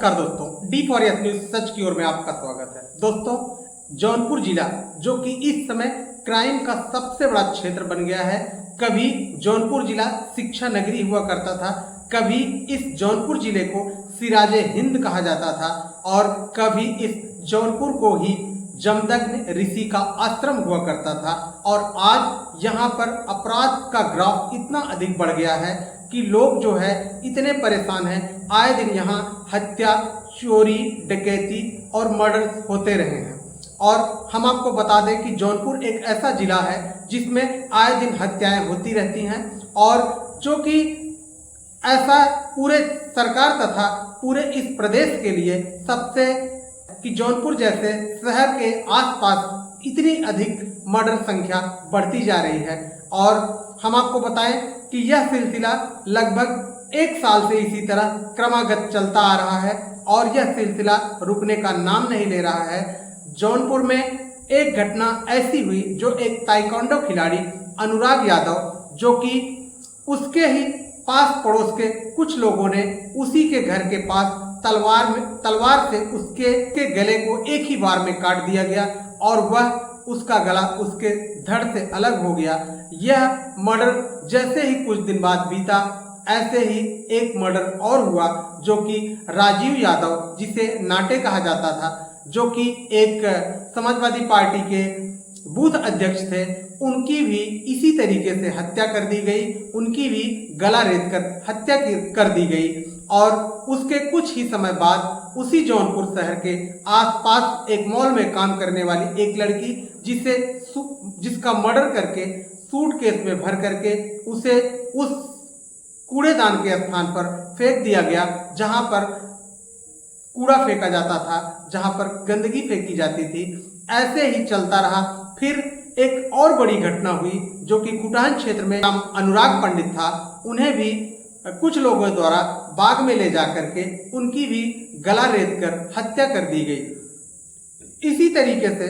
नमस्कार दोस्तों, D4S news सच की ओर में आपका स्वागत है। दोस्तों, जौनपुर जिला जो कि इस समय क्राइम का सबसे बड़ा क्षेत्र बन गया है। कभी जौनपुर जिला शिक्षा नगरी हुआ करता था, कभी इस जौनपुर जिले को सिराजे हिंद कहा जाता था और कभी इस जौनपुर को ही जमदग्नि ऋषि का आश्रम हुआ करता था। और आज यहाँ पर अपराध का ग्राफ इतना अधिक बढ़ गया है कि लोग जो है इतने परेशान हैं। आए दिन यहाँ हत्या, चोरी, डकैती और मर्डर होते रहे हैं। और हम आपको बता दें कि जौनपुर एक ऐसा जिला है जिसमें आए दिन हत्याएं होती रहती हैं और जो कि ऐसा पूरे सरकार तथा पूरे इस प्रदेश के लिए सबसे कि जौनपुर जैसे शहर के आसपास इतनी अधिक मर्डर संख्या बढ़ती जा रही है। और हम आपको बताएं कि यह सिलसिला लगभग 1 साल से इसी तरह क्रमागत चलता आ रहा है और यह सिलसिला रुकने का नाम नहीं ले रहा है। जौनपुर में एक घटना ऐसी हुई जो एक ताइक्वांडो खिलाड़ी अनुराग यादव, जो कि उसके ही पास पड़ोस के कुछ लोगों ने उसी के घर के पास तलवार से उसके गले को एक ही बार में काट दिया गया और वह उसका गला उसके धड़ से अलग हो गया। यह मर्डर जैसे ही कुछ दिन बाद बीता, ऐसे ही एक मर्डर और हुआ जो कि राजीव यादव, जिसे नाटे कहा जाता था, जो कि एक समाजवादी पार्टी के बूथ अध्यक्ष थे, उनकी भी इसी तरीके से हत्या कर दी गई। उनकी भी गला रेत कर हत्या कर दी गई। और उसके कुछ ही समय बाद उसी जौनपुर शहर के आसपास एक मॉल में काम करने वाली एक लड़की, जिसका मर्डर करके सूटकेस में भर करके उसे उस कूड़ेदान के स्थान पर फेंक दिया गया जहां पर कूड़ा फेंका जाता था, जहां पर गंदगी फेंकी जाती थी। ऐसे ही चलता रहा। फिर एक और बड़ी घटना हुई जो कि कुटान क्षेत्र में नाम अनुराग पंडित था, उन्हें भी कुछ लोगों द्वारा बाग में ले जाकर के उनकी भी गला रेत कर हत्या कर दी गई। इसी तरीके से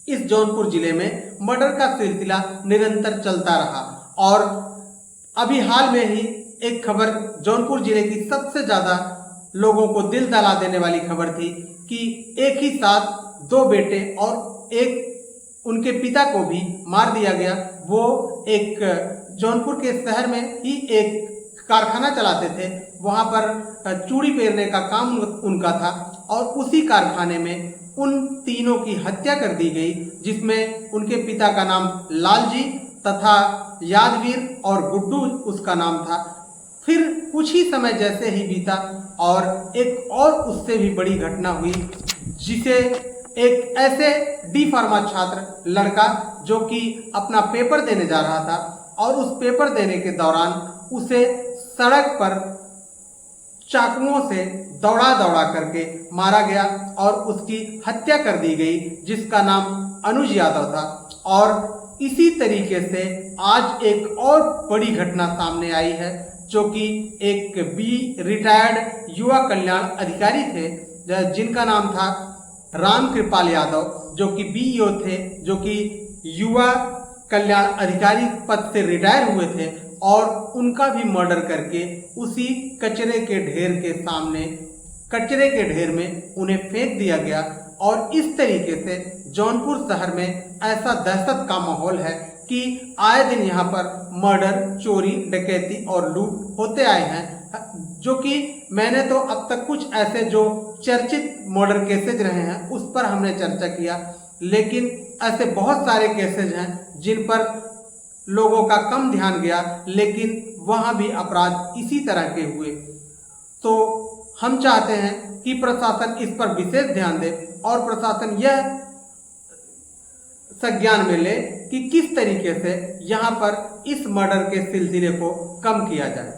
इस जौनपुर जिले में मर्डर का सिलसिला निरंतर चलता रहा। और अभी हाल में ही एक खबर जौनपुर जिले की सबसे ज्यादा लोगों को दिल दहला देने वाली खबर थी कि एक ही साथ 2 बेटे और एक उनके पिता को भी मार दिया गया। वो एक जौनपुर के शहर में ही एक कारखाना चलाते थे, वहां पर चूड़ी पेरने का काम उनका था और उसी कारखाने में उन तीनों की हत्या कर दी गई, जिसमें उनके पिता का नाम लालजी तथा यादवीर और गुड्डू उसका नाम था। फिर कुछ ही समय जैसे ही बीता और एक और उससे भी बड़ी घटना हुई, जिसे एक ऐसे डी फार्मा छात्र लड़का जो कि अपना पेपर देने जा रहा था और उस पेपर देने के दौरान उसे सड़क पर चाकुओं से दौड़ा दौड़ा करके मारा गया और उसकी हत्या कर दी गई, जिसका नाम अनुज यादव था। और इसी तरीके से आज एक और बड़ी घटना सामने आई है जो कि एक रिटायर्ड युवा कल्याण अधिकारी थे, जिनका नाम था राम कृपाल यादव, जो कि बीईओ थे, जो कि युवा कल्याण अधिकारी पद से रिटायर हुए थे। और उनका भी मर्डर करके उसी कचरे के ढेर में उन्हें फेंक दिया गया। और इस तरीके से जौनपुर शहर में ऐसा दहशत का माहौल है कि आए दिन यहाँ पर मर्डर, चोरी, डकैती और लूट होते आए हैं। जो कि मैंने तो अब तक कुछ ऐसे जो चर्चित मर्डर केसेज रहे हैं उस पर हमने चर्चा किया, लेकिन ऐसे बहुत सारे केसेज हैं जिन पर लोगों का कम ध्यान गया, लेकिन वहां भी अपराध इसी तरह के हुए। तो हम चाहते हैं कि प्रशासन इस पर विशेष ध्यान दे और प्रशासन यह संज्ञान में ले कि किस तरीके से यहाँ पर इस मर्डर के सिलसिले को कम किया जाए।